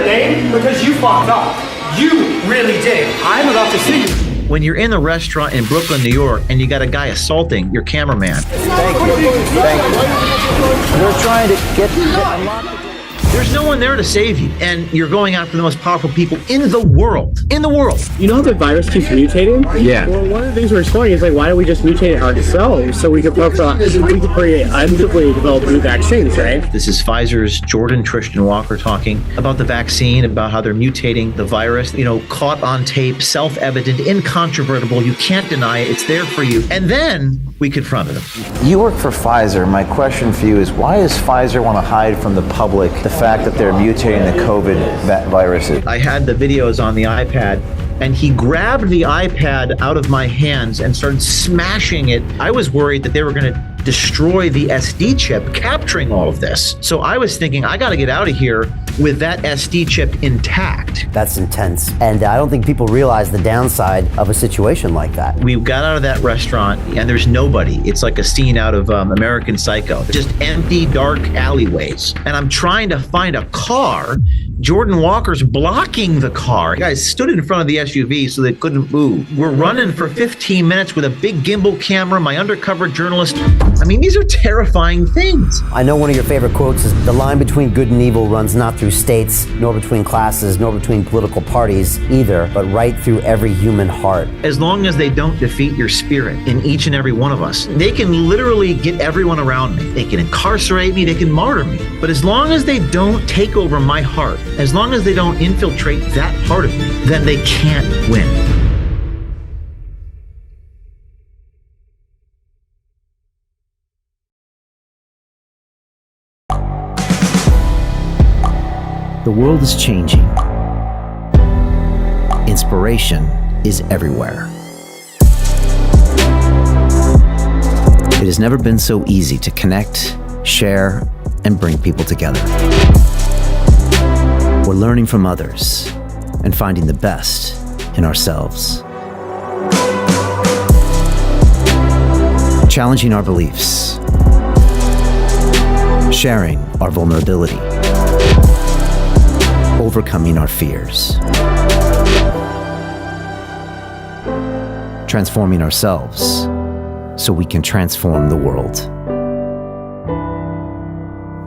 name because you fucked up. You really did. I'm about to see you. When you're in a restaurant in Brooklyn, New York, and you got a guy assaulting your cameraman. Thank you. We're trying to unlock the door. There's no one there to save you, and you're going after the most powerful people in the world. In the world. You know how the virus keeps mutating? Yeah. Well, one of the things we're exploring is like, why don't we just mutate it ourselves so we could create actively develop new vaccines, right? This is Pfizer's Jordan Tristan Walker talking about the vaccine, about how they're mutating the virus. You know, caught on tape, self-evident, incontrovertible. You can't deny it. It's there for you. And then we confronted him. You work for Pfizer. My question for you is, why does Pfizer want to hide from the public the fact that they're mutating the COVID viruses? I had the videos on the iPad, and he grabbed the iPad out of my hands and started smashing it. I was worried that they were going to destroy the SD chip capturing all of this. So I was thinking, I got to get out of here with that SD chip intact. That's intense. And I don't think people realize the downside of a situation like that. We got out of that restaurant and there's nobody. It's like a scene out of American Psycho. Just empty, dark alleyways. And I'm trying to find a car. Jordan Walker's blocking the car. Guys stood in front of the SUV so they couldn't move. We're running for 15 minutes with a big gimbal camera, my undercover journalist. I mean, these are terrifying things. I know one of your favorite quotes is, "The line between good and evil runs not through states, nor between classes, nor between political parties either, but right through every human heart." As long as they don't defeat your spirit in each and every one of us, they can literally get everyone around me. They can incarcerate me, they can martyr me. But as long as they don't take over my heart, as long as they don't infiltrate that part of me, then they can't win. The world is changing. Inspiration is everywhere. It has never been so easy to connect, share, and bring people together. We're learning from others and finding the best in ourselves. Challenging our beliefs. Sharing our vulnerability. Overcoming our fears. Transforming ourselves so we can transform the world.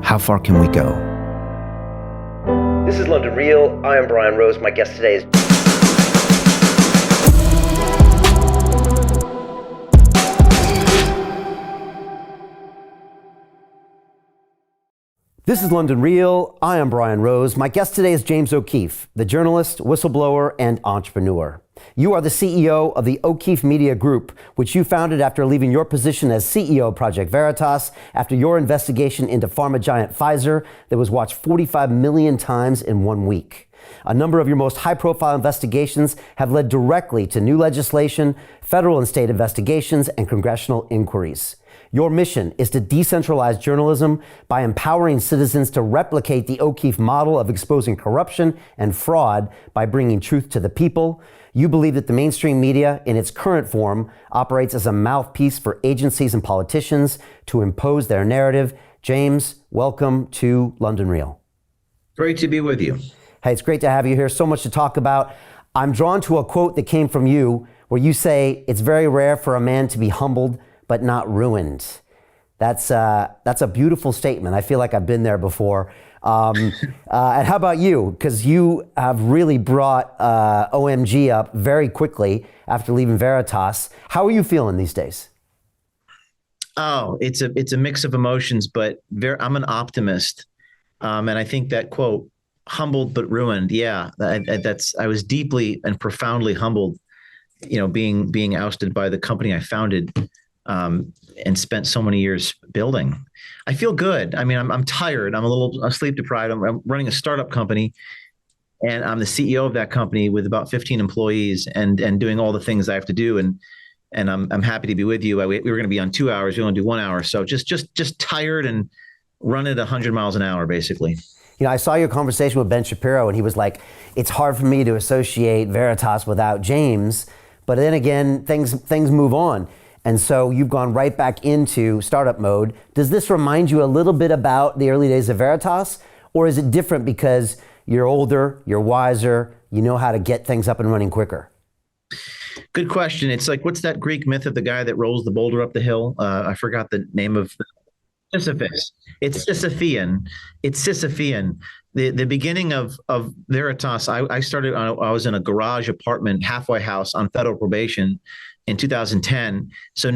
How far can we go? This is London Real. I am Brian Rose. My guest today is... This is London Real. I am Brian Rose. My guest today is James O'Keefe, the journalist, whistleblower, and entrepreneur. You are the CEO of the O'Keefe Media Group, which you founded after leaving your position as CEO of Project Veritas after your investigation into pharma giant Pfizer that was watched 45 million times in 1 week. A number of your most high-profile investigations have led directly to new legislation, federal and state investigations, and congressional inquiries. Your mission is to decentralize journalism by empowering citizens to replicate the O'Keefe model of exposing corruption and fraud by bringing truth to the people. You believe that the mainstream media, in its current form, operates as a mouthpiece for agencies and politicians to impose their narrative. James, welcome to London Real. Great to be with you. Hey, it's great to have you here. So much to talk about. I'm drawn to a quote that came from you where you say, "It's very rare for a man to be humbled but not ruined." That's a beautiful statement. I feel like I've been there before. And how about you? Because you have really brought OMG up very quickly after leaving Veritas. How are you feeling these days? Oh, it's a mix of emotions, but I'm an optimist. And I think that quote, humbled but ruined. Yeah, I was deeply and profoundly humbled, being ousted by the company I founded. And spent so many years building. I feel good. I mean, I'm tired. I'm a little sleep deprived. I'm running a startup company, and I'm the CEO of that company with about 15 employees, and doing all the things I have to do. And I'm happy to be with you. We were going to be on 2 hours. We only do 1 hour. So just tired and run at 100 miles an hour, basically. I saw your conversation with Ben Shapiro, and he was like, "It's hard for me to associate Veritas without James." But then again, things move on. And so you've gone right back into startup mode. Does this remind you a little bit about the early days of Veritas? Or is it different because You're older, you're wiser, you know how to get things up and running quicker. Good question. It's like, what's that Greek myth of the guy that rolls the boulder up the hill? I forgot the name of Sisyphus. It's Sisyphean. It's Sisyphean. The beginning of Veritas, I started, I was in a garage apartment, halfway house on federal probation in 2010. So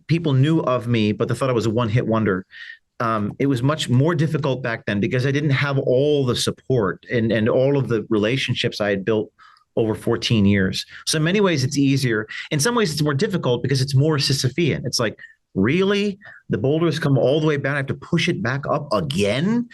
people knew of me, but they thought I was a one-hit wonder. It was much more difficult back then because I didn't have all the support and all of the relationships I had built over 14 years. So in many ways, it's easier. In some ways, it's more difficult because it's more Sisyphean. It's like, really? The boulders come all the way back. I have to push it back up again?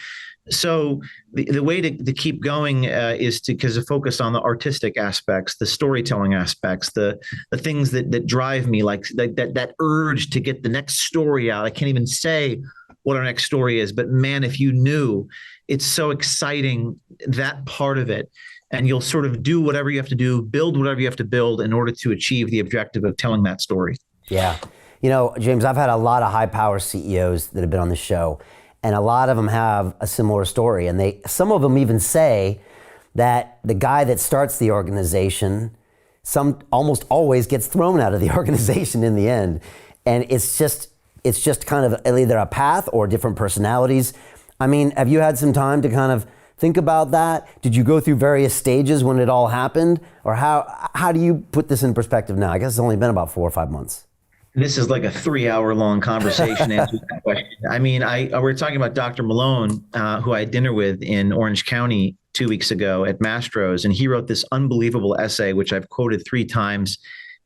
So the way to keep going is to focus on the artistic aspects, the storytelling aspects, the things that drive me, like that urge to get the next story out. I can't even say what our next story is, but man, if you knew, it's so exciting, that part of it. And you'll sort of do whatever you have to do, build whatever you have to build in order to achieve the objective of telling that story. Yeah. You know, James, I've had a lot of high power CEOs that have been on the show, and a lot of them have a similar story. And some of them even say that the guy that starts the organization almost always gets thrown out of the organization in the end. And it's just kind of either a path or different personalities. I mean, have you had some time to kind of think about that? Did you go through various stages when it all happened? Or how do you put this in perspective now? I guess it's only been about 4 or 5 months. This is like a 3-hour-long conversation answering that question. I mean, we're talking about Dr. Malone, who I had dinner with in Orange County 2 weeks ago at Mastro's, and he wrote this unbelievable essay, which I've quoted 3 times.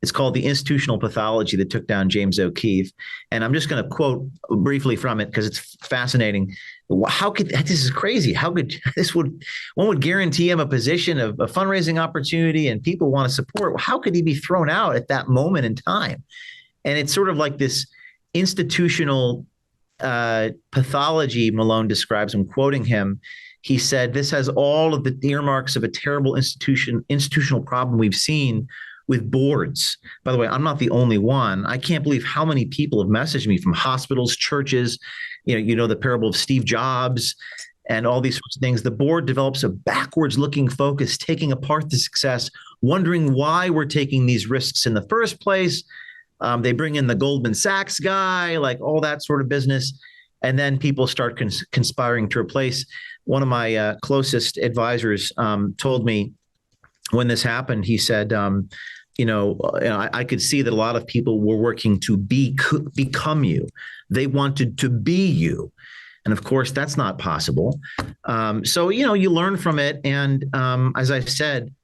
It's called The Institutional Pathology That Took Down James O'Keefe. And I'm just going to quote briefly from it because it's fascinating. This is crazy. One would guarantee him a position of a fundraising opportunity and people want to support. How could he be thrown out at that moment in time? And it's sort of like this institutional pathology Malone describes. I'm quoting him. He said, this has all of the earmarks of a terrible institutional problem we've seen with boards. By the way, I'm not the only one. I can't believe how many people have messaged me from hospitals, churches, you know, the parable of Steve Jobs and all these sorts of things. The board develops a backwards looking focus, taking apart the success, wondering why we're taking these risks in the first place. They bring in the Goldman Sachs guy, like all that sort of business. And then people start conspiring to replace. One of my closest advisors told me when this happened, he said, I could see that a lot of people were working to become you. They wanted to be you. And of course, that's not possible. So, you learn from it. And as I said,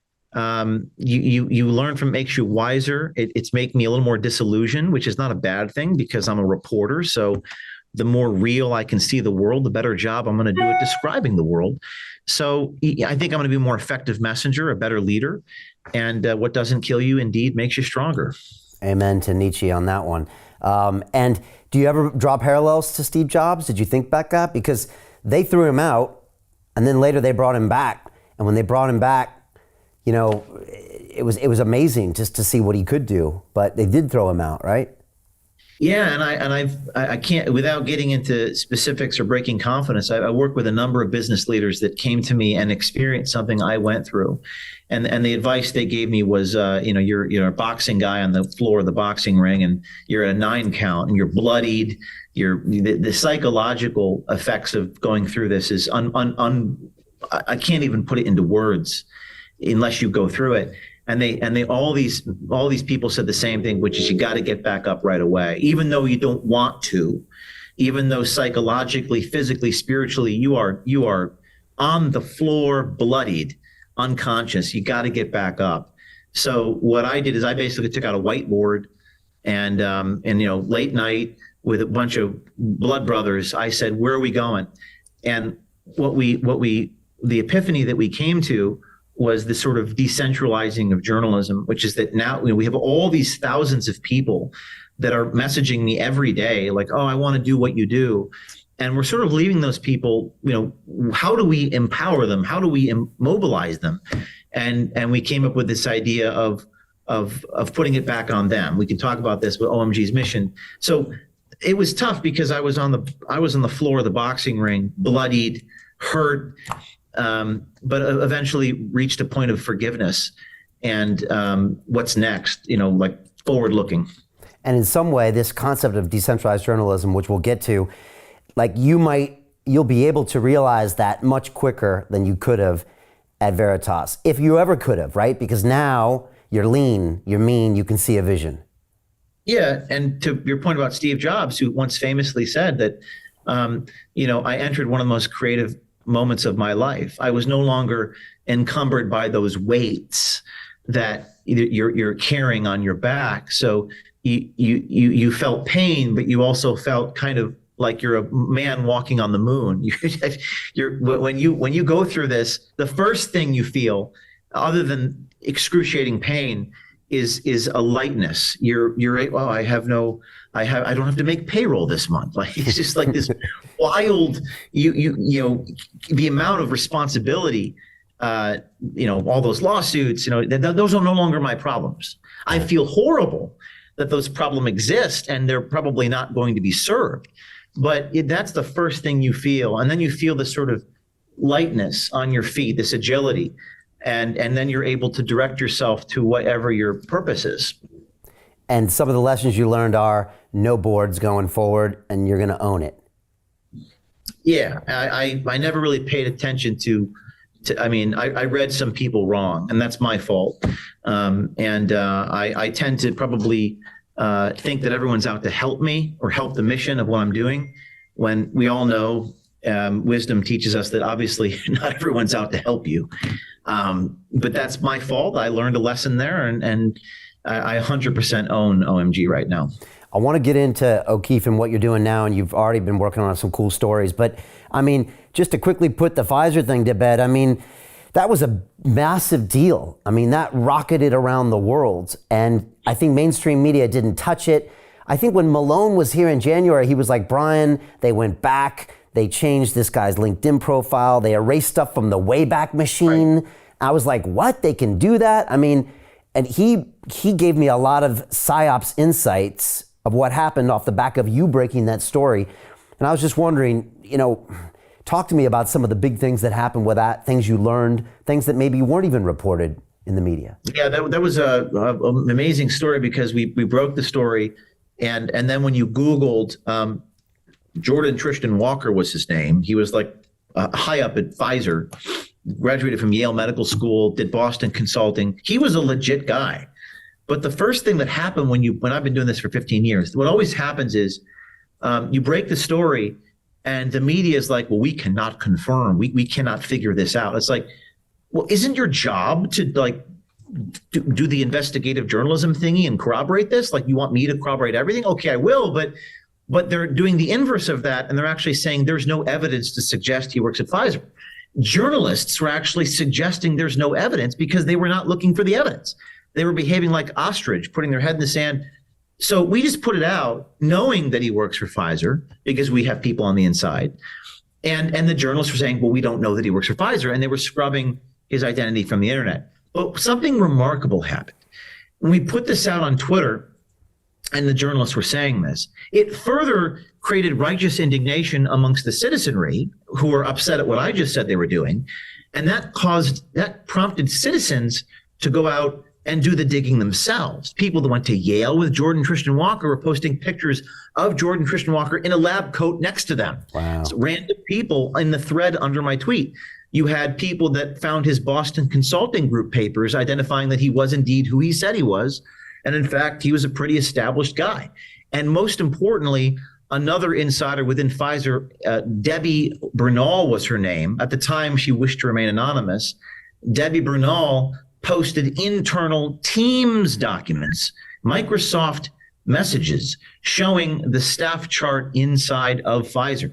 you learn from it, makes you wiser. It's making me a little more disillusioned, which is not a bad thing because I'm a reporter. So the more real I can see the world, the better job I'm going to do at describing the world. So I think I'm going to be a more effective messenger, a better leader. And what doesn't kill you indeed makes you stronger. Amen to Nietzsche on that one. And do you ever draw parallels to Steve Jobs? Did you think back that? Because they threw him out and then later they brought him back. And when they brought him back, it was amazing just to see what he could do, but they did throw him out, right? Yeah, and I can't, without getting into specifics or breaking confidence, I work with a number of business leaders that came to me and experienced something I went through, and the advice they gave me was, you're a boxing guy on the floor of the boxing ring, and you're at a 9 count, and you're bloodied. The psychological effects of going through this is I can't even put it into words unless you go through it. And all these people said the same thing, which is you got to get back up right away, even though you don't want to, even though psychologically, physically, spiritually, you are on the floor, bloodied, unconscious. You got to get back up. So what I did is I basically took out a whiteboard and late night with a bunch of blood brothers, I said, where are we going? And the epiphany that we came to was the sort of decentralizing of journalism, which is that now we have all these thousands of people that are messaging me every day, like, oh, I want to do what you do. And we're sort of leaving those people, how do we empower them? How do we mobilize them? And we came up with this idea of putting it back on them. We can talk about this with OMG's mission. So it was tough because I was on the floor of the boxing ring, bloodied, hurt, but eventually reached a point of forgiveness and what's next, like forward looking. And in some way, this concept of decentralized journalism, which we'll get to, like you'll be able to realize that much quicker than you could have at Veritas, if you ever could have, right? Because now you're lean, you're mean, you can see a vision. Yeah, and to your point about Steve Jobs, who once famously said that, I entered one of the most creative moments of my life. I was no longer encumbered by those weights that you're carrying on your back. So you felt pain, but you also felt kind of like you're a man walking on the moon. When you go through this, the first thing you feel, other than excruciating pain, is a lightness. I don't have to make payroll this month. Like it's just like this wild, the amount of responsibility, all those lawsuits, those are no longer my problems. I feel horrible that those problems exist and they're probably not going to be served. But that's the first thing you feel. And then you feel this sort of lightness on your feet, this agility. And then you're able to direct yourself to whatever your purpose is. And some of the lessons you learned are no boards going forward, and you're going to own it. Yeah, I never really paid attention to I read some people wrong, and that's my fault. I tend to probably think that everyone's out to help me or help the mission of what I'm doing, when we all know wisdom teaches us that obviously not everyone's out to help you. But that's my fault. I learned a lesson there, and I 100% own OMG right now. I want to get into O'Keefe and what you're doing now, and you've already been working on some cool stories. But just to quickly put the Pfizer thing to bed, that was a massive deal. That rocketed around the world, and I think mainstream media didn't touch it. I think when Malone was here in January, he was like, Brian, they went back, they changed this guy's LinkedIn profile, they erased stuff from the Wayback Machine. Right. I was like, what? They can do that? And he gave me a lot of PsyOps insights of what happened off the back of you breaking that story. And I was just wondering, talk to me about some of the big things that happened with that, things you learned, things that maybe weren't even reported in the media. Yeah, that was an amazing story, because we broke the story. And then when you Googled, Jordan Tristan Walker was his name. He was like high up at Pfizer, graduated from Yale Medical School, did Boston consulting. He was a legit guy. But the first thing that happened when I've been doing this for 15 years, what always happens is you break the story and the media is like, well, we cannot confirm. We cannot figure this out. It's like, well, isn't your job to do the investigative journalism thingy and corroborate this? Like, you want me to corroborate everything? Okay, I will. But they're doing the inverse of that. And they're actually saying there's no evidence to suggest he works at Pfizer. Journalists were actually suggesting there's no evidence because they were not looking for the evidence. They were behaving like ostrich, putting their head in the sand. So we just put it out knowing that he works for Pfizer because we have people on the inside. And the journalists were saying, well, we don't know that he works for Pfizer. And they were scrubbing his identity from the internet. But something remarkable happened. When we put this out on Twitter, and the journalists were saying this, it further created righteous indignation amongst the citizenry who were upset at what I just said they were doing. And that prompted citizens to go out and do the digging themselves. People that went to Yale with Jordan Tristan Walker were posting pictures of Jordan Tristan Walker in a lab coat next to them. Wow. So random people in the thread under my tweet. You had people that found his Boston Consulting Group papers identifying that he was indeed who he said he was. And in fact, he was a pretty established guy. And most importantly, another insider within Pfizer, Debbie Bernal was her name. At the time, she wished to remain anonymous. Debbie Bernal posted internal Teams documents, Microsoft messages, showing the staff chart inside of Pfizer.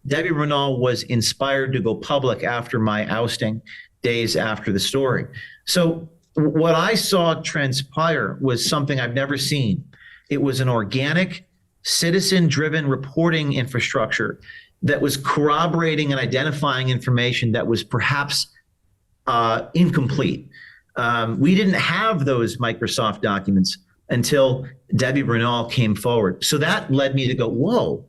Debbie Bernal was inspired to go public after my ousting, days after the story. So what I saw transpire was something I've never seen. It was an organic, citizen-driven reporting infrastructure that was corroborating and identifying information that was perhaps incomplete. We didn't have those Microsoft documents until Debbie Bernal came forward. So that led me to go, whoa,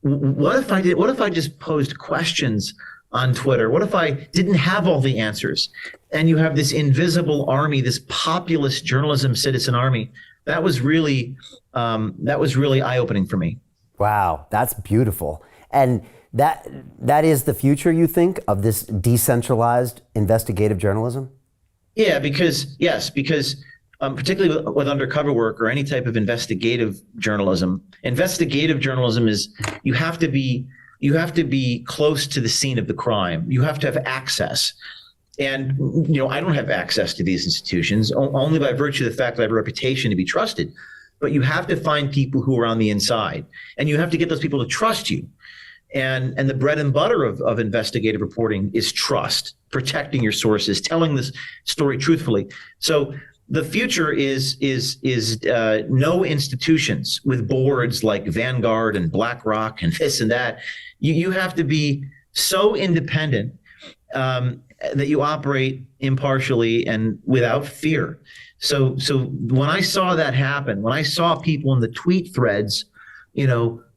what if I just posed questions on Twitter? What if I didn't have all the answers? And you have this invisible army, this populist journalism citizen army. That was really eye-opening for me. Wow, that's beautiful. And that is the future, you think, of this decentralized investigative journalism? Yeah, because particularly with undercover work or any type of investigative journalism is you have to be close to the scene of the crime. You have to have access. And, I don't have access to these institutions only by virtue of the fact that I have a reputation to be trusted. But you have to find people who are on the inside, and you have to get those people to trust you. And the bread and butter of investigative reporting is trust, protecting your sources, telling this story truthfully. So the future is no institutions with boards like Vanguard and BlackRock and this and that. You have to be so independent that you operate impartially and without fear. So when I saw that happen, when I saw people in the tweet threads,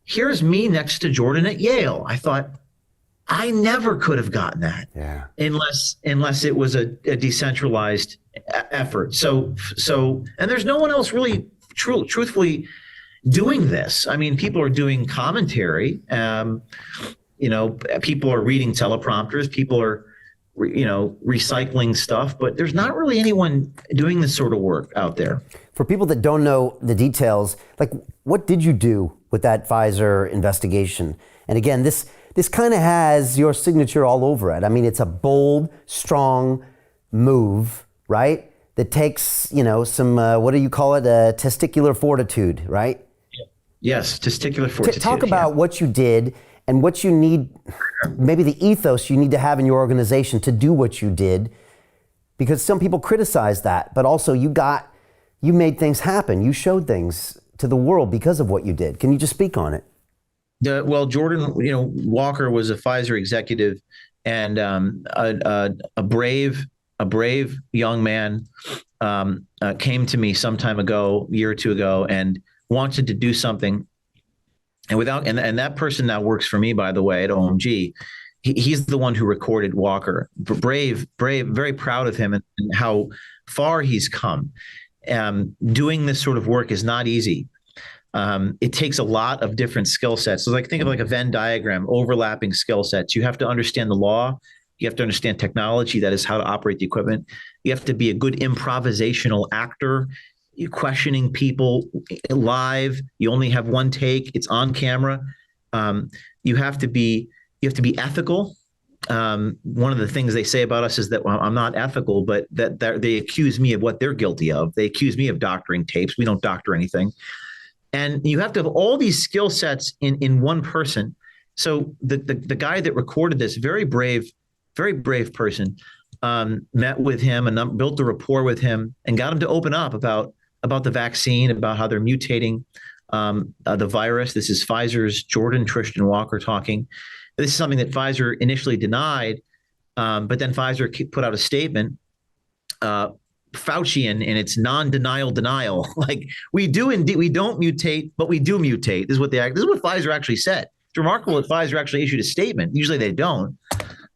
here's me next to Jordan at Yale, I thought, I never could have gotten that unless it was a decentralized effort. So and there's no one else really truthfully doing this. I mean, people are doing commentary. People are reading teleprompters. People are recycling stuff, but there's not really anyone doing this sort of work out there. For people that don't know the details, like, what did you do with that Pfizer investigation? And again, this kind of has your signature all over it. I mean, it's a bold, strong move, right? That takes, some, what do you call it? Testicular fortitude, right? Yes, testicular fortitude. Talk about what you did and what you need, maybe the ethos you need to have in your organization to do what you did, because some people criticize that, but also you made things happen. You showed things to the world because of what you did. Can you just speak on it? Well, Jordan, Walker was a Pfizer executive and a brave young man came to me some time ago, a year or two ago, and wanted to do something. And that person now works for me, by the way, at OMG. He's the one who recorded Walker. Brave, very proud of him and how far he's come. Doing this sort of work is not easy. It takes a lot of different skill sets. So think of like a Venn diagram, overlapping skill sets. You have to understand the law. You have to understand technology, that is how to operate the equipment. You have to be a good improvisational actor. You're questioning people live. You only have one take. It's on camera. You have to be ethical. One of the things they say about us is that, well, I'm not ethical, but that they accuse me of what they're guilty of. They accuse me of doctoring tapes. We don't doctor anything. And you have to have all these skill sets in one person. So the guy that recorded this, very brave person, met with him and built a rapport with him and got him to open up about the vaccine, about how they're mutating the virus. This is Pfizer's Jordan Tristan Walker talking. This is something that Pfizer initially denied, but then Pfizer put out a statement, Faucian, in its non-denial denial. Like, we don't mutate, but we do mutate. This is what Pfizer actually said. It's remarkable that Pfizer actually issued a statement. Usually they don't.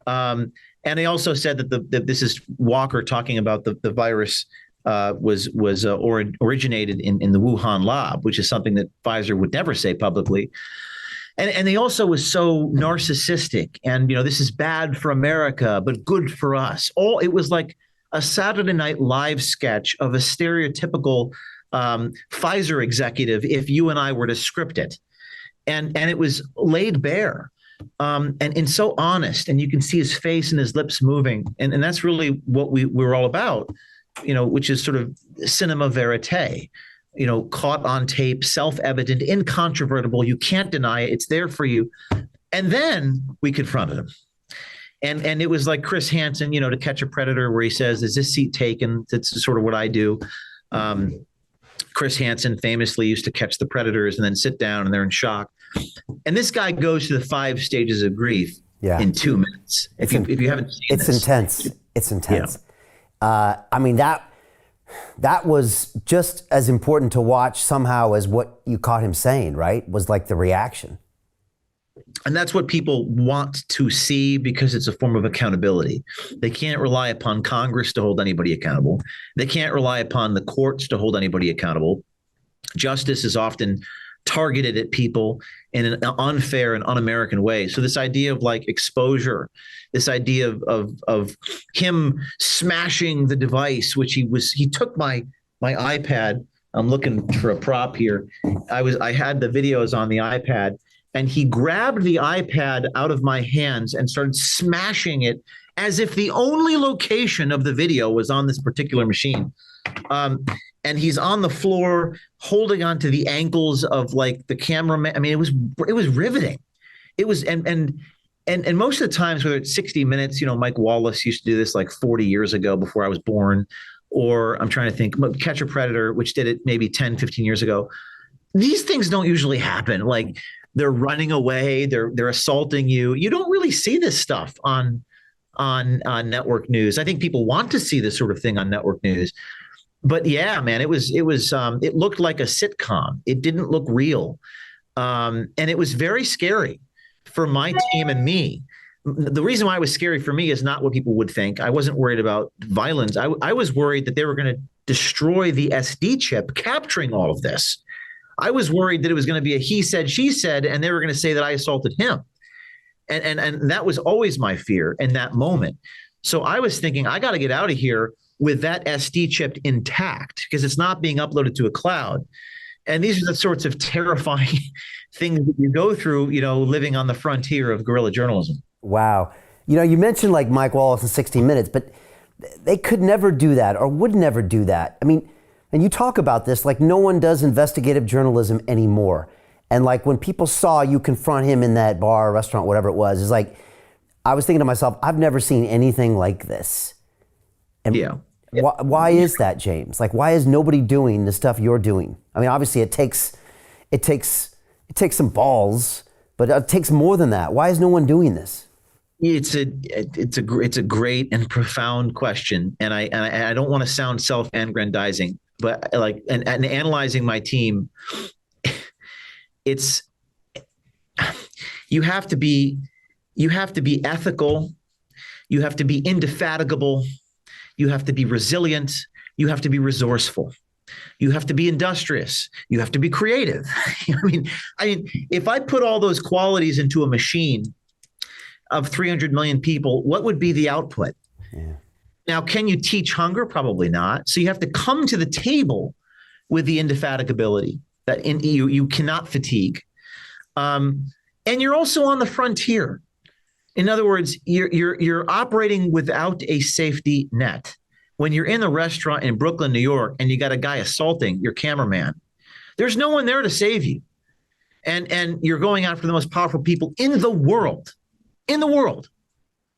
And they also said that this is Walker talking about the virus originated in the Wuhan lab, which is something that Pfizer would never say publicly. And they also was so narcissistic and, this is bad for America, but good for us. It was like a Saturday Night Live sketch of a stereotypical Pfizer executive if you and I were to script it. And it was laid bare and so honest. And you can see his face and his lips moving. And that's really what we're all about, which is sort of cinema verite. Caught on tape, self-evident, incontrovertible. You can't deny it. It's there for you. And then we confronted him. And it was like Chris Hansen, To Catch a Predator, where he says, is this seat taken? That's sort of what I do. Chris Hansen famously used to catch the predators and then sit down and they're in shock. And this guy goes through the 5 stages of grief in 2 minutes. If you haven't seen it's intense. It's intense. Yeah. I mean, that was just as important to watch somehow as what you caught him saying, right? Was like the reaction. And that's what people want to see because it's a form of accountability. They can't rely upon Congress to hold anybody accountable. They can't rely upon the courts to hold anybody accountable. Justice is often targeted at people in an unfair and un-American way. So this idea of like exposure, this idea of him smashing the device, which he took my iPad. I'm looking for a prop here. I had the videos on the iPad, and he grabbed the iPad out of my hands and started smashing it as if the only location of the video was on this particular machine. And he's on the floor holding onto the ankles of like the cameraman. I mean, it was riveting. It was, and most of the times, whether it's 60 Minutes, you know, Mike Wallace used to do this like 40 years ago before I was born, or I'm trying to think, Catch a Predator, which did it maybe 10, 15 years ago. These things don't usually happen. Like they're running away, they're assaulting you. You don't really see this stuff on network news. I think people want to see this sort of thing on network news. But yeah, man, it looked like a sitcom. It didn't look real. And it was very scary for my team and me. The reason why it was scary for me is not what people would think. I wasn't worried about violence. I was worried that they were going to destroy the SD chip capturing all of this. I was worried that it was going to be a he said, she said, and they were going to say that I assaulted him. And that was always my fear in that moment. So I was thinking, I got to get out of here with that SD chip intact because it's not being uploaded to a cloud. And these are the sorts of terrifying things that you go through, you know, living on the frontier of guerrilla journalism. Wow. You know, you mentioned like Mike Wallace in 60 Minutes, but they could never do that or would never do that. I mean, and you talk about this, like no one does investigative journalism anymore. And like when people saw you confront him in that bar, restaurant, whatever it was, it's like, I was thinking to myself, I've never seen anything like this. And yeah. Why is that, James? Like, why is nobody doing the stuff you're doing? I mean, obviously it takes some balls, but it takes more than that. Why is no one doing this? It's a great and profound question, and I don't want to sound self-aggrandizing, but like and analyzing my team, it's you have to be ethical, you have to be indefatigable. You have to be resilient. You have to be resourceful. You have to be industrious. You have to be creative. I mean, if I put all those qualities into a machine of 300 million people, what would be the output? Yeah. Now, can you teach hunger? Probably not. So you have to come to the table with the indefatigability that you cannot fatigue. And you're also on the frontier. In other words, you're operating without a safety net. When you're in the restaurant in Brooklyn, New York, and you got a guy assaulting your cameraman, there's no one there to save you. And you're going after the most powerful people in the world. In the world.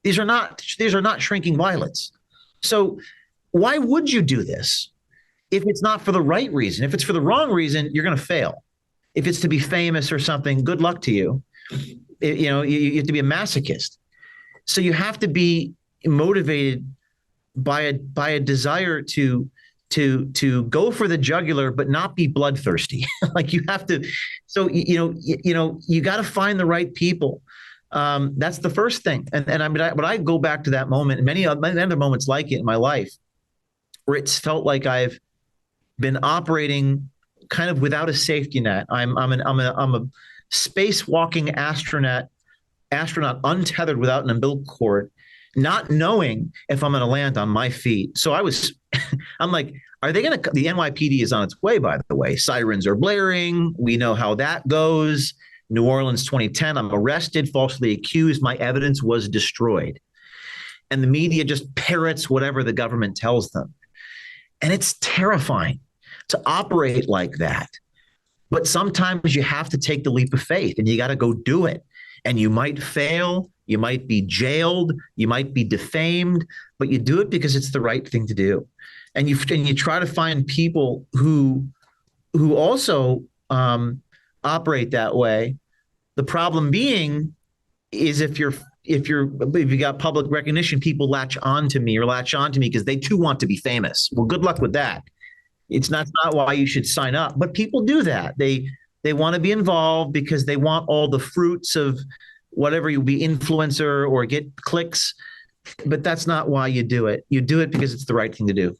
These are not shrinking violets. So why would you do this if it's not for the right reason? If it's for the wrong reason, you're going to fail. If it's to be famous or something, good luck to you. You have to be a masochist. So you have to be motivated by a desire to go for the jugular, but not be bloodthirsty. Like you have to. So you got to find the right people. That's the first thing. And I mean, but I go back to that moment and many other moments like it in my life, where it's felt like I've been operating kind of without a safety net. I'm a spacewalking astronaut untethered without an umbilical cord, not knowing if I'm going to land on my feet. So I'm like, are they going to, the NYPD is on its way, by the way. Sirens are blaring. We know how that goes. New Orleans 2010, I'm arrested, falsely accused. My evidence was destroyed. And the media just parrots whatever the government tells them. And it's terrifying to operate like that. But sometimes you have to take the leap of faith and you got to go do it. And you might fail, you might be jailed, you might be defamed, but you do it because it's the right thing to do. And you try to find people who also operate that way. The problem being is if you got public recognition, people latch on to me because they too want to be famous. Well, good luck with that. It's not why you should sign up, but people do that. They They want to be involved because they want all the fruits of whatever you be influencer or get clicks. But that's not why you do it. You do it because it's the right thing to do.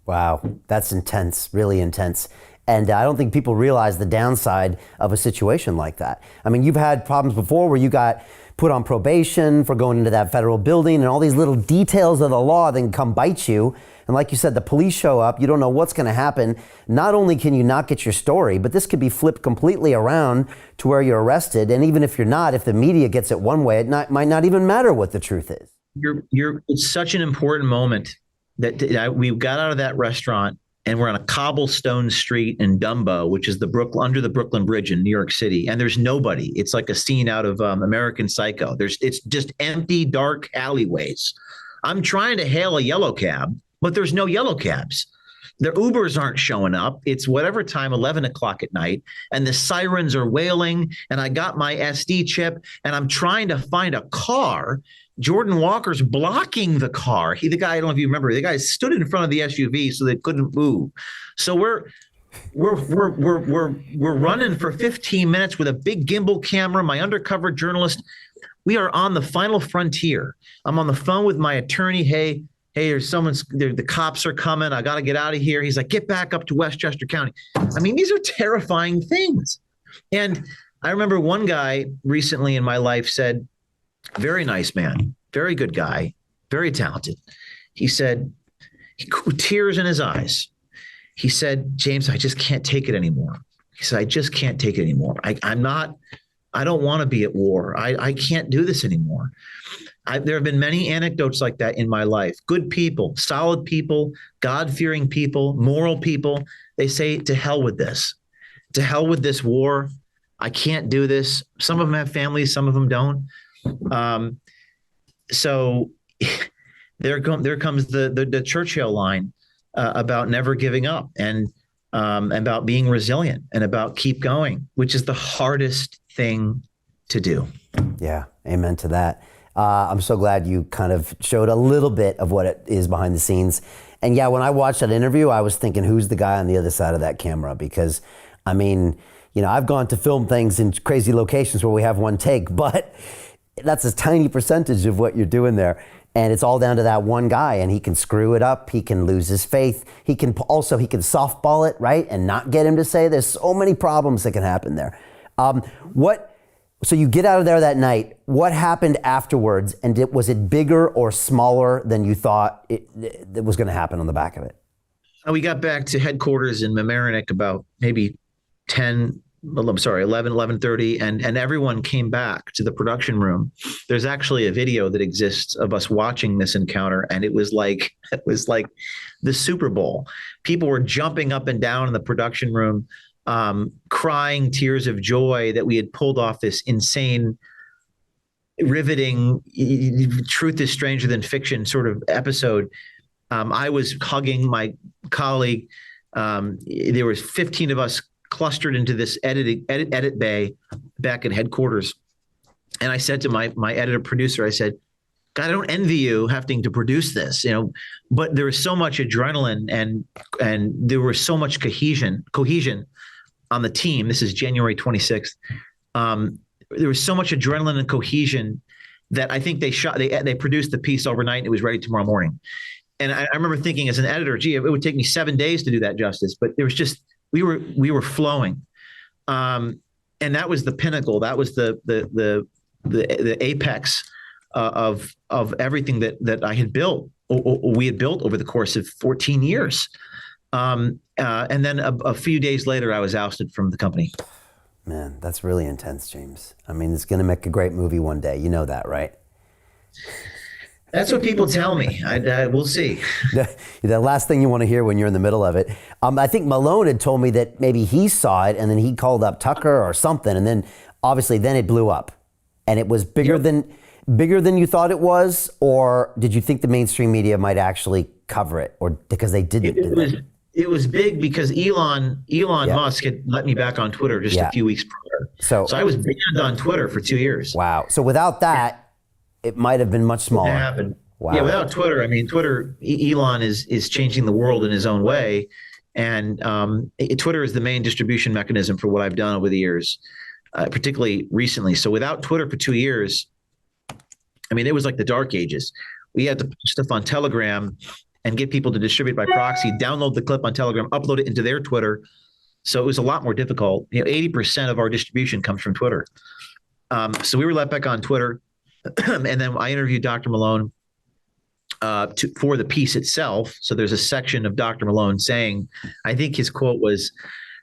Wow, that's intense, really intense. And I don't think people realize the downside of a situation like that. I mean, you've had problems before where you got put on probation for going into that federal building and all these little details of the law then come bite you. And like you said, the police show up, you don't know what's going to happen. Not only can you not get your story, but this could be flipped completely around to where you're arrested. And even if you're not, if the media gets it one way, might not even matter what the truth is. It's such an important moment that we got out of that restaurant and we're on a cobblestone street in Dumbo, which is under the Brooklyn Bridge in New York City. And there's nobody. It's like a scene out of American Psycho. It's just empty, dark alleyways. I'm trying to hail a yellow cab, but there's no yellow cabs. The Ubers aren't showing up. It's whatever time, 11 o'clock at night, and the sirens are wailing, and I got my SD chip, and I'm trying to find a car. Jordan Walker's blocking the car. The guy, I don't know if you remember, the guy stood in front of the SUV so they couldn't move. So we're running for 15 minutes with a big gimbal camera, my undercover journalist. We are on the final frontier. I'm on the phone with my attorney. Hey, the cops are coming. I got to get out of here. He's like, get back up to Westchester County. I mean, these are terrifying things. And I remember one guy recently in my life said, very nice man, very good guy, very talented. He said, tears in his eyes. He said, James, I just can't take it anymore. He said, I just can't take it anymore. I don't want to be at war. I can't do this anymore. There have been many anecdotes like that in my life. Good people, solid people, God-fearing people, moral people. They say, to hell with this. To hell with this war. I can't do this. Some of them have families, some of them don't. So there comes the Churchill line about never giving up and about being resilient and about keep going, which is the hardest thing to do. Yeah, amen to that. I'm so glad you kind of showed a little bit of what it is behind the scenes. And yeah, when I watched that interview, I was thinking, who's the guy on the other side of that camera? Because, I mean, I've gone to film things in crazy locations where we have one take, but that's a tiny percentage of what you're doing there. And it's all down to that one guy, and he can screw it up. He can lose his faith. He can softball it, right? And not get him to say. There's so many problems that can happen there. So you get out of there that night. What happened afterwards? And was it bigger or smaller than you thought it was going to happen on the back of it? We got back to headquarters in Mamaroneck about maybe 11:30, and everyone came back to the production room. There's actually a video that exists of us watching this encounter, and it was like the Super Bowl. People were jumping up and down in the production room, crying tears of joy that we had pulled off this insane, riveting, truth is stranger than fiction sort of episode. I was hugging my colleague. There was 15 of us clustered into this edit bay back at headquarters. And I said to my editor producer, I said, God, I don't envy you having to produce this, but there was so much adrenaline and there was so much cohesion on the team. This is January 26th. There was so much adrenaline and cohesion that I think they produced the piece overnight and it was ready tomorrow morning. And I remember thinking as an editor, gee, it would take me 7 days to do that justice, but there was just, we were flowing. And that was the pinnacle. That was the apex of everything that I had built, or we had built over the course of 14 years. And then a few days later, I was ousted from the company. Man, that's really intense, James. I mean, it's going to make a great movie one day. You know that, right? That's what people tell me. We'll see. The last thing you want to hear when you're in the middle of it. I think Malone had told me that maybe he saw it and then he called up Tucker or something, and then obviously then it blew up, and it was bigger than you thought it was, or did you think the mainstream media might actually cover it, or because they didn't? It was big because Elon Musk had let me back on Twitter just a few weeks prior. So I was banned on Twitter for 2 years. Wow. So without that, it might have been much smaller. It happened. Wow. Yeah, without Twitter, I mean, Elon is changing the world in his own way. And Twitter is the main distribution mechanism for what I've done over the years, particularly recently. So without Twitter for 2 years, I mean, it was like the dark ages. We had to put stuff on Telegram and get people to distribute by proxy, download the clip on Telegram, upload it into their Twitter. So it was a lot more difficult. 80% of our distribution comes from Twitter. So we were let back on Twitter. And then I interviewed Dr. Malone for the piece itself. So there's a section of Dr. Malone saying, I think his quote was,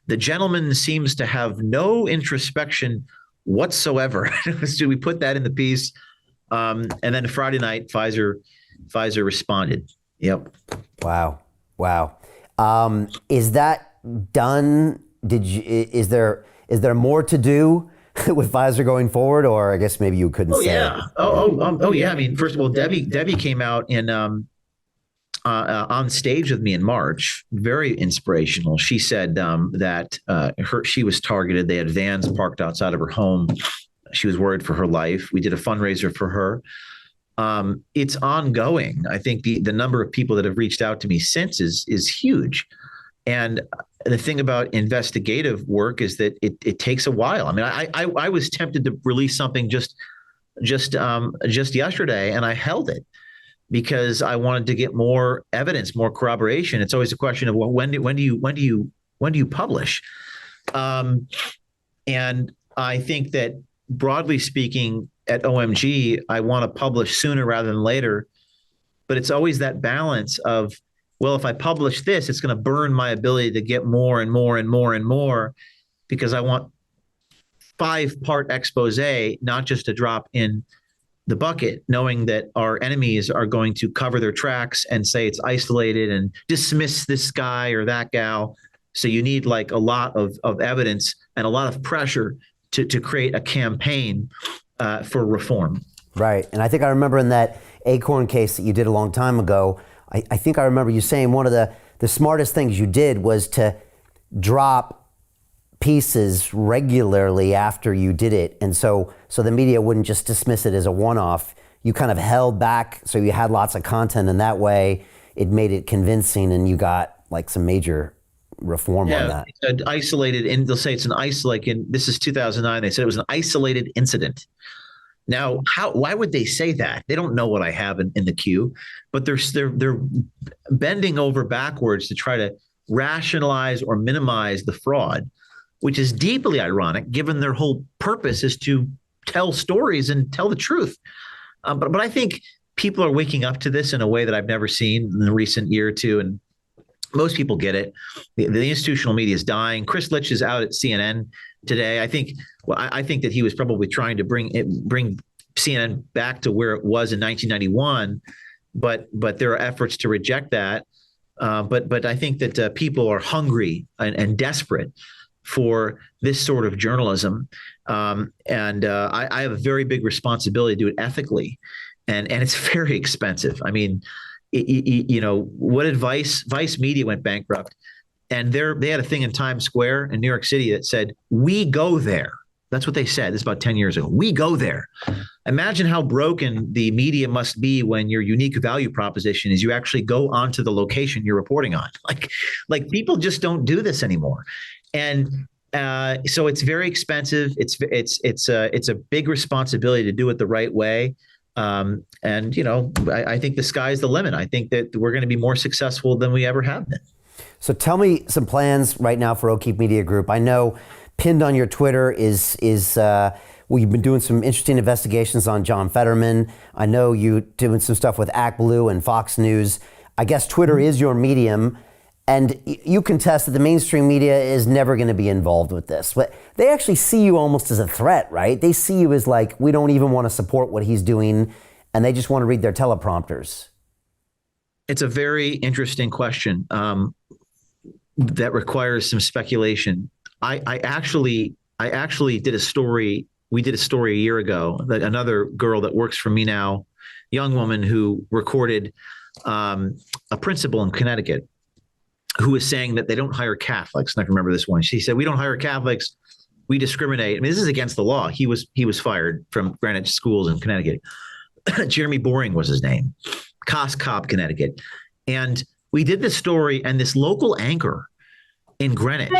"The gentleman seems to have no introspection whatsoever." So we put that in the piece. And then Friday night, Pfizer responded. Yep. Wow. Is that done? Is there more to do with Pfizer going forward, or I guess maybe you couldn't say. Yeah. Oh yeah. I mean, first of all, Debbie came out in on stage with me in March. Very inspirational. She said that she was targeted. They had vans parked outside of her home. She was worried for her life. We did a fundraiser for her. It's ongoing. I think the number of people that have reached out to me since is huge. And the thing about investigative work is that it takes a while. I mean, I was tempted to release something just yesterday, and I held it because I wanted to get more evidence, more corroboration. It's always a question of, well, when do you publish? And I think that broadly speaking, at OMG, I want to publish sooner rather than later. But it's always that balance of, well, if I publish this, it's going to burn my ability to get more and more and more and more, because I want 5-part expose, not just to drop in the bucket, knowing that our enemies are going to cover their tracks and say it's isolated and dismiss this guy or that gal. So you need like a lot of evidence and a lot of pressure to create a campaign for reform. Right. And I think I remember in that Acorn case that you did a long time ago, I think I remember you saying one of the smartest things you did was to drop pieces regularly after you did it. And so the media wouldn't just dismiss it as a one-off. You kind of held back, so you had lots of content, and that way it made it convincing, and you got like some major reform on that. It's isolated, and they'll say it's an isolated. This is 2009. They said it was an isolated incident. Now, why would they say that? They don't know what I have in the queue, but they're bending over backwards to try to rationalize or minimize the fraud, which is deeply ironic, given their whole purpose is to tell stories and tell the truth. But I think people are waking up to this in a way that I've never seen in the recent year or two, and most people get it. The institutional media is dying. Chris Litch is out at CNN today. I think that he was probably trying to bring CNN back to where it was in 1991, but there are efforts to reject that. But I think that people are hungry and desperate for this sort of journalism, and I have a very big responsibility to do it ethically, and it's very expensive. I mean, what did Vice Media went bankrupt, and they had a thing in Times Square in New York City that said, "We go there." That's what they said. This is about 10 years ago. We go there. Imagine how broken the media must be when your unique value proposition is you actually go onto the location you're reporting on. Like people just don't do this anymore. And so it's very expensive. It's a big responsibility to do it the right way. And I think the sky's the limit. I think that we're going to be more successful than we ever have been. So tell me some plans right now for O'Keefe Media Group. I know pinned on your Twitter is you've been doing some interesting investigations on John Fetterman. I know you doing some stuff with ActBlue and Fox News. I guess Twitter is your medium, and you contest that the mainstream media is never going to be involved with this. But they actually see you almost as a threat, right? They see you as like, we don't even want to support what he's doing, and they just want to read their teleprompters. It's a very interesting question that requires some speculation. I actually did a story. We did a story a year ago that another girl that works for me now, young woman who recorded a principal in Connecticut who was saying that they don't hire Catholics. And I can remember this one. She said, "We don't hire Catholics. We discriminate." I mean, this is against the law. He was fired from Greenwich schools in Connecticut. Jeremy Boring was his name, Cobb, Connecticut. And we did this story, and this local anchor in Greenwich,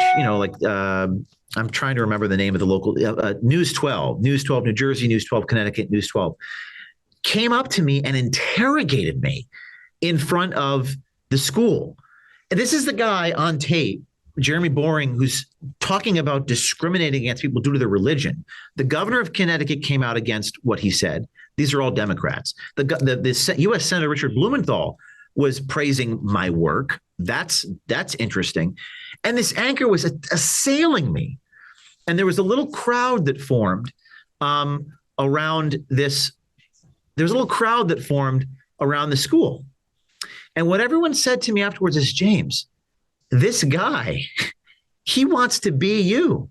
I'm trying to remember the name of the local News 12, New Jersey, News 12, Connecticut, News 12, came up to me and interrogated me in front of the school. And this is the guy on tape, Jeremy Boring, who's talking about discriminating against people due to their religion. The governor of Connecticut came out against what he said. These are all Democrats. The U.S. Senator Richard Blumenthal was praising my work. That's interesting. And this anchor was assailing me. And there was a little crowd that formed around this. There was a little crowd that formed around the school. And what everyone said to me afterwards is, James, this guy, he wants to be you.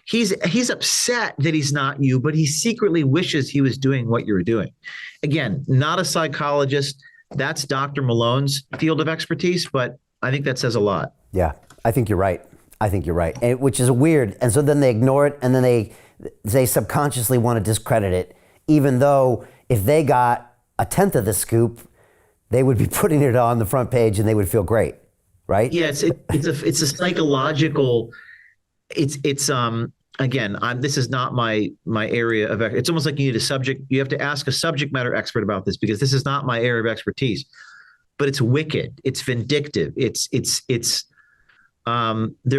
He's upset that he's not you, but he secretly wishes he was doing what you're doing. Again, not a psychologist. That's Dr. Malone's field of expertise, but I think that says a lot. Yeah, I think you're right. Which is weird. And so then they ignore it, and then they subconsciously want to discredit it, even though if they got a tenth of the scoop, they would be putting it on the front page and they would feel great, right? Yeah, it's a psychological. Again, this is not my area of. It's almost like you need a subject. You have to ask a subject matter expert about this, because this is not my area of expertise. But it's wicked. It's vindictive. There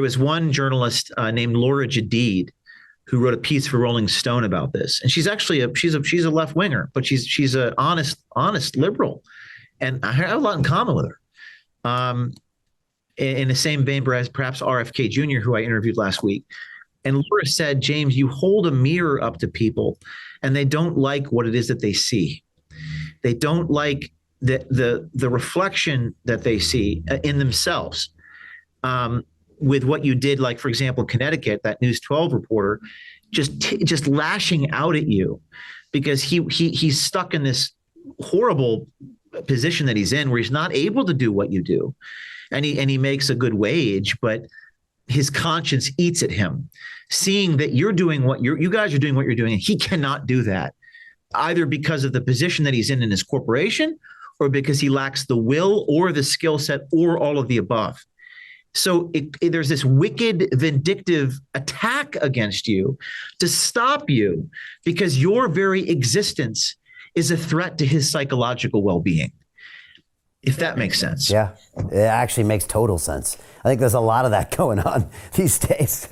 was one journalist named Laura Jadid who wrote a piece for Rolling Stone about this, and she's actually she's a left winger, but she's an honest liberal, and I have a lot in common with her. In the same vein as perhaps RFK Jr., who I interviewed last week. And Laura said, James, you hold a mirror up to people and they don't like what it is that they see. They don't like the reflection that they see in themselves. With what you did, like, for example, Connecticut, that News 12 reporter, just lashing out at you because he's stuck in this horrible position that he's in where he's not able to do what you do. And he makes a good wage, but his conscience eats at him, seeing that you're doing what you guys are doing what you're doing, and he cannot do that, either because of the position that he's in his corporation, or because he lacks the will or the skill set, or all of the above. So there's this wicked, vindictive attack against you to stop you, because your very existence is a threat to his psychological well-being. If that makes sense. Yeah, it actually makes total sense. I think there's a lot of that going on these days.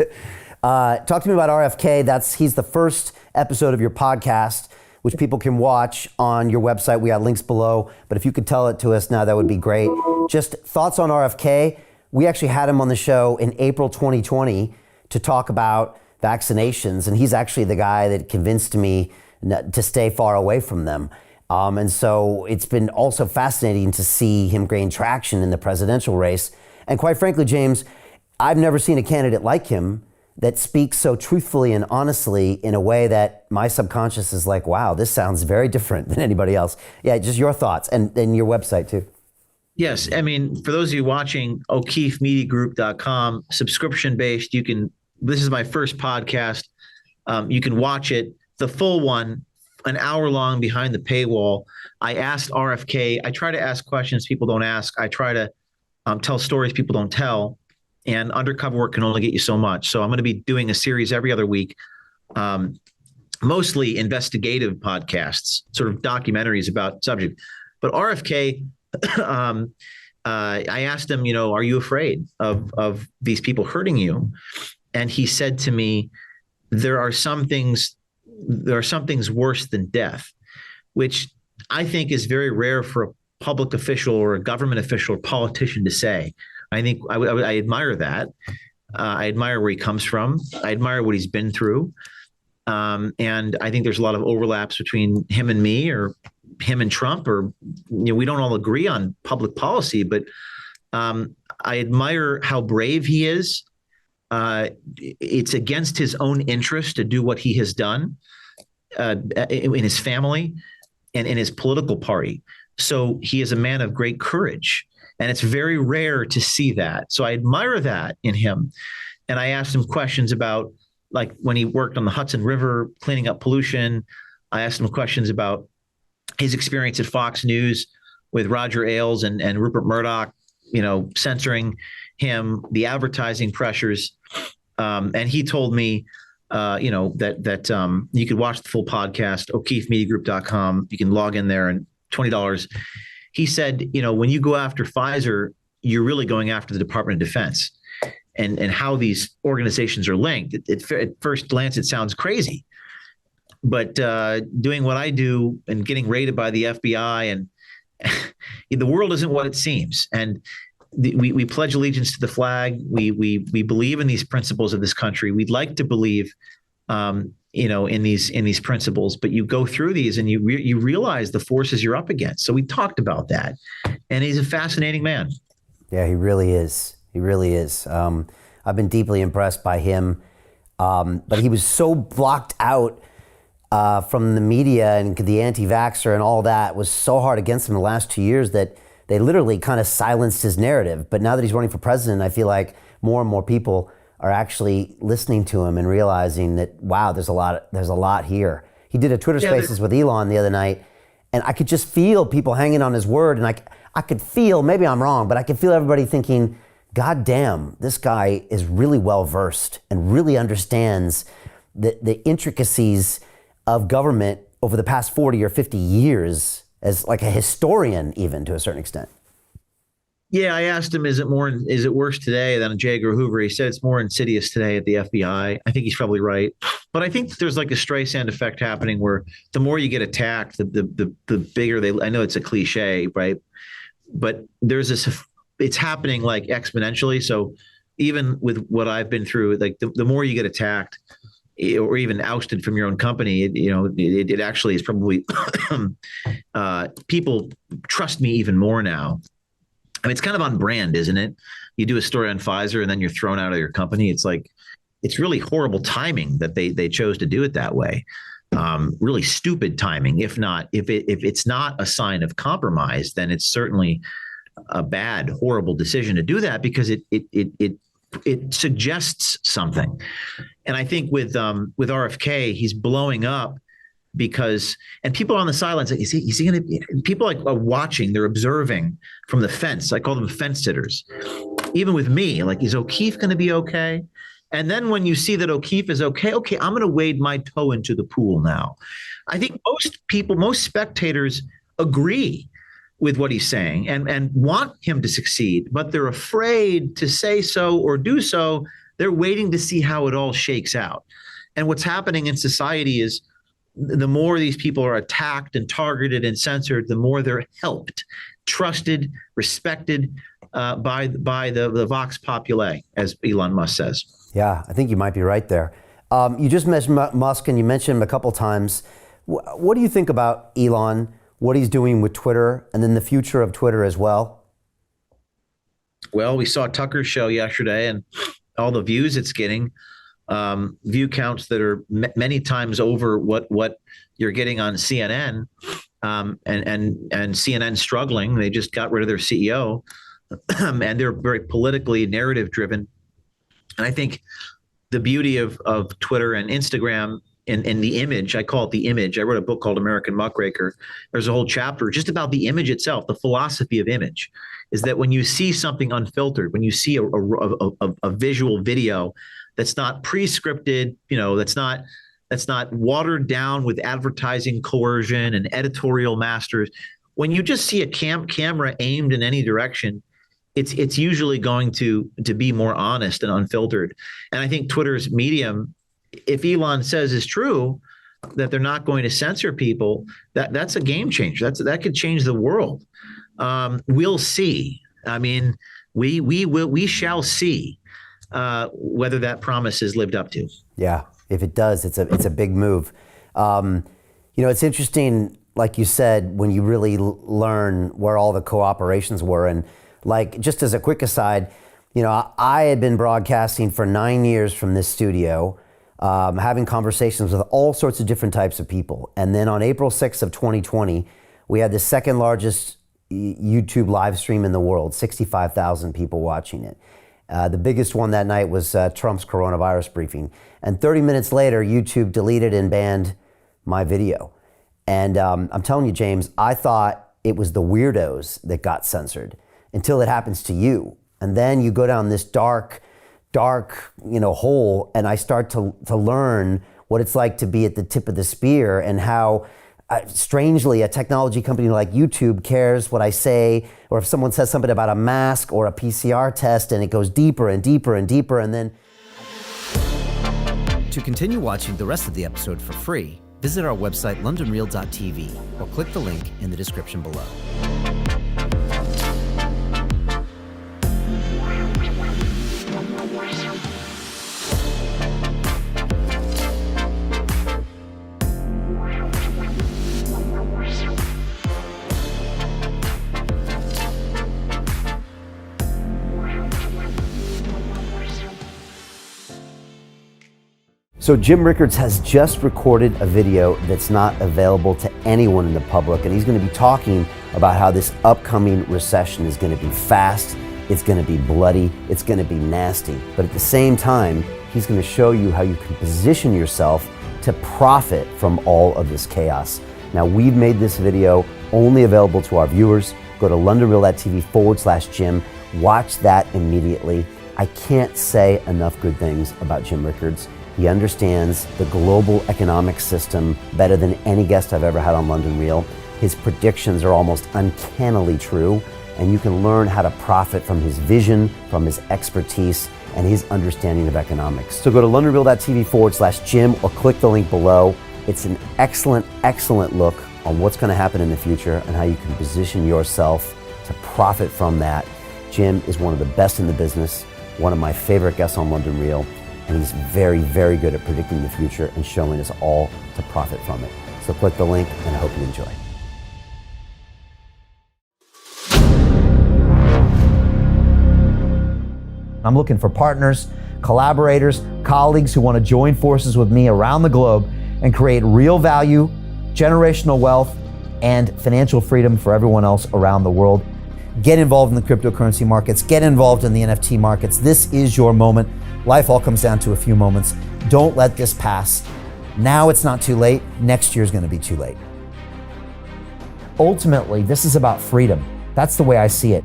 Talk to me about RFK. He's the first episode of your podcast, which people can watch on your website. We got links below, but if you could tell it to us now, that would be great. Just thoughts on RFK. We actually had him on the show in April 2020 to talk about vaccinations, and he's actually the guy that convinced me to stay far away from them. And so it's been also fascinating to see him gain traction in the presidential race. And quite frankly, James, I've never seen a candidate like him that speaks so truthfully and honestly in a way that my subconscious is like, wow, this sounds very different than anybody else. Yeah, just your thoughts and your website too. Yes. I mean, for those of you watching, O'KeefeMediaGroup.com, subscription-based, this is my first podcast. You can watch it, the full one, an hour long behind the paywall. I asked RFK, I try to ask questions people don't ask. I try to tell stories people don't tell, and undercover work can only get you so much. So I'm going to be doing a series every other week, mostly investigative podcasts, sort of documentaries about subject. But RFK, I asked him, are you afraid of these people hurting you? And he said to me, there are some things worse than death, which I think is very rare for a public official or a government official or politician to say. I think I admire that. I admire where he comes from. I admire what he's been through. And I think there's a lot of overlaps between him and me, or him and Trump, or we don't all agree on public policy, but I admire how brave he is. It's against his own interest to do what he has done in his family and in his political party. So he is a man of great courage, and it's very rare to see that. So I admire that in him. And I asked him questions about, like, when he worked on the Hudson River, cleaning up pollution. I asked him questions about his experience at Fox News with Roger Ailes and Rupert Murdoch, censoring him, the advertising pressures. And he told me, that you could watch the full podcast, o'keefemediagroup.com. You can log in there and $20. He said, when you go after Pfizer, you're really going after the Department of Defense and how these organizations are linked. At first glance, it sounds crazy. But doing what I do and getting raided by the FBI, and the world isn't what it seems. And we pledge allegiance to the flag. We believe in these principles of this country. We'd like to believe, in these principles. But you go through these and you realize the forces you're up against. So we talked about that, and he's a fascinating man. Yeah, he really is. He really is. I've been deeply impressed by him, but he was so blocked out from the media, and the anti-vaxxer and all that was so hard against him the last 2 years that they literally kind of silenced his narrative. But now that he's running for president, I feel like more and more people are actually listening to him and realizing that, wow, there's a lot here. He did a Twitter Spaces with Elon the other night, and I could just feel people hanging on his word. And I could feel, maybe I'm wrong, but I could feel everybody thinking, God damn, this guy is really well versed and really understands the intricacies of government over the past 40 or 50 years as like a historian, even to a certain extent. Yeah, I asked him, is it worse today than J. Edgar Hoover? He said it's more insidious today at the FBI. I think he's probably right. But I think there's like a Streisand effect happening where the more you get attacked, the bigger I know it's a cliche, right? But it's happening like exponentially. So even with what I've been through, like the more you get attacked or even ousted from your own company, it actually is probably people trust me even more now. I mean, it's kind of on brand, isn't it? You do a story on Pfizer and then you're thrown out of your company. It's like, it's really horrible timing that they chose to do it that way. Really stupid timing. If it's not a sign of compromise, then it's certainly a bad, horrible decision to do that, because it suggests something. And I think with RFK, he's blowing up because, and people on the sidelines, is he going to, people are watching, they're observing from the fence. I call them fence sitters. Even with me, like, is O'Keefe going to be okay? And then when you see that O'Keefe is okay, I'm going to wade my toe into the pool now. I think most spectators agree with what he's saying and want him to succeed, but they're afraid to say so or do so. They're waiting to see how it all shakes out. And what's happening in society is the more these people are attacked and targeted and censored, the more they're helped, trusted, respected by the Vox Populi, as Elon Musk says. Yeah, I think you might be right there. You just mentioned Musk, and you mentioned him a couple times. What do you think about Elon, what he's doing with Twitter, and then the future of Twitter as well? Well, we saw Tucker's show yesterday and all the views it's getting, view counts that are many times over what you're getting on CNN, and CNN struggling. They just got rid of their CEO, and they're very politically narrative driven. And I think the beauty of Twitter and Instagram and the image, I call it the image. I wrote a book called American Muckraker. There's a whole chapter just about the image itself, the philosophy of image, is that when you see something unfiltered, when you see a visual video that's not pre-scripted, that's not watered down with advertising coercion and editorial masters, when you just see a camera aimed in any direction, it's usually going to be more honest and unfiltered. And I think Twitter's medium, if Elon says is true, that they're not going to censor people, that's a game changer. That could change the world. We'll see. I mean, we shall see whether that promise is lived up to. Yeah, if it does, it's a big move. It's interesting, like you said, when you really learn where all the cooperations were. And like, just as a quick aside, I had been broadcasting for 9 years from this studio, having conversations with all sorts of different types of people. And then on April 6th of 2020, we had the second largest YouTube live stream in the world, 65,000 people watching it. The biggest one that night was Trump's coronavirus briefing. And 30 minutes later, YouTube deleted and banned my video. And I'm telling you, James, I thought it was the weirdos that got censored. until it happens to you. And then you go down this dark, hole, and I start to learn what it's like to be at the tip of the spear, and how strangely a technology company like YouTube cares what I say, or if someone says something about a mask or a PCR test, and it goes deeper and deeper and deeper. And then to continue watching the rest of the episode for free, visit our website londonreal.tv or click the link in the description below. So Jim Rickards has just recorded a video that's not available to anyone in the public, and he's going to be talking about how this upcoming recession is going to be fast, it's going to be bloody, it's going to be nasty. But at the same time, he's going to show you how you can position yourself to profit from all of this chaos. Now, we've made this video only available to our viewers. Go to londonreal.tv/Jim. Watch that immediately. I can't say enough good things about Jim Rickards. He understands the global economic system better than any guest I've ever had on London Real. His predictions are almost uncannily true, and you can learn how to profit from his vision, from his expertise, and his understanding of economics. So go to londonreal.tv/Jim or click the link below. It's an excellent, excellent look on what's going to happen in the future and how you can position yourself to profit from that. Jim is one of the best in the business, one of my favorite guests on London Real. And he's very, very good at predicting the future and showing us all to profit from it. So click the link, and I hope you enjoy. I'm looking for partners, collaborators, colleagues who want to join forces with me around the globe and create real value, generational wealth, and financial freedom for everyone else around the world. Get involved in the cryptocurrency markets, get involved in the NFT markets. This is your moment. Life all comes down to a few moments. Don't let this pass. Now it's not too late. Next year's going to be too late. Ultimately, this is about freedom. That's the way I see it.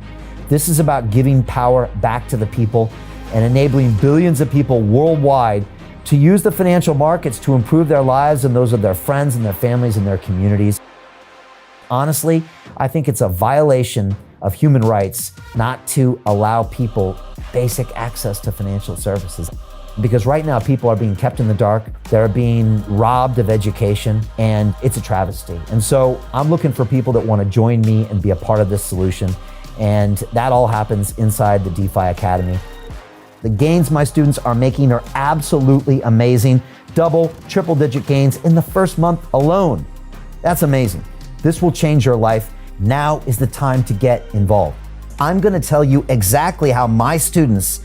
This is about giving power back to the people and enabling billions of people worldwide to use the financial markets to improve their lives and those of their friends and their families and their communities. Honestly, I think it's a violation of human rights not to allow people basic access to financial services. Because right now people are being kept in the dark, they're being robbed of education, and it's a travesty. And so I'm looking for people that want to join me and be a part of this solution. And that all happens inside the DeFi Academy. The gains my students are making are absolutely amazing. Double, triple digit gains in the first month alone. That's amazing. This will change your life. Now is the time to get involved. I'm going to tell you exactly how my students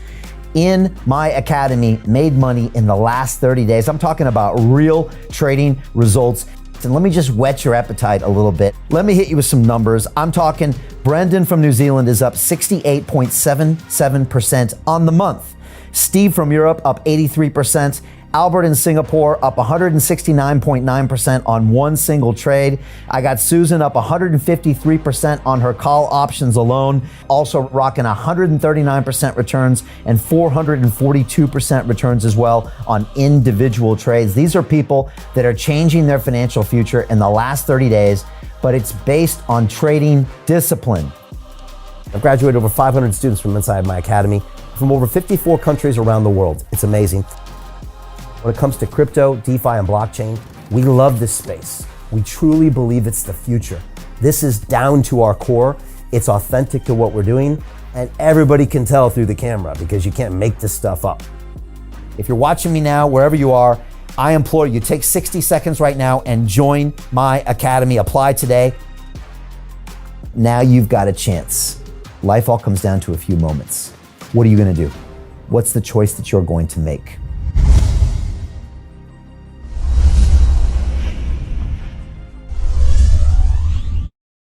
in my academy made money in the last 30 days. I'm talking about real trading results. And let me just whet your appetite a little bit. Let me hit you with some numbers. I'm talking Brendan from New Zealand is up 68.77% on the month. Steve from Europe up 83%. Albert in Singapore up 169.9% on one single trade. I got Susan up 153% on her call options alone, also rocking 139% returns and 442% returns as well on individual trades. These are people that are changing their financial future in the last 30 days, but it's based on trading discipline. I've graduated over 500 students from inside my academy from over 54 countries around the world. It's amazing. When it comes to crypto, DeFi, and blockchain, we love this space. We truly believe it's the future. This is down to our core. It's authentic to what we're doing, and everybody can tell through the camera because you can't make this stuff up. If you're watching me now, wherever you are, I implore you, take 60 seconds right now and join my academy. Apply today. Now you've got a chance. Life all comes down to a few moments. What are you going to do? What's the choice that you're going to make?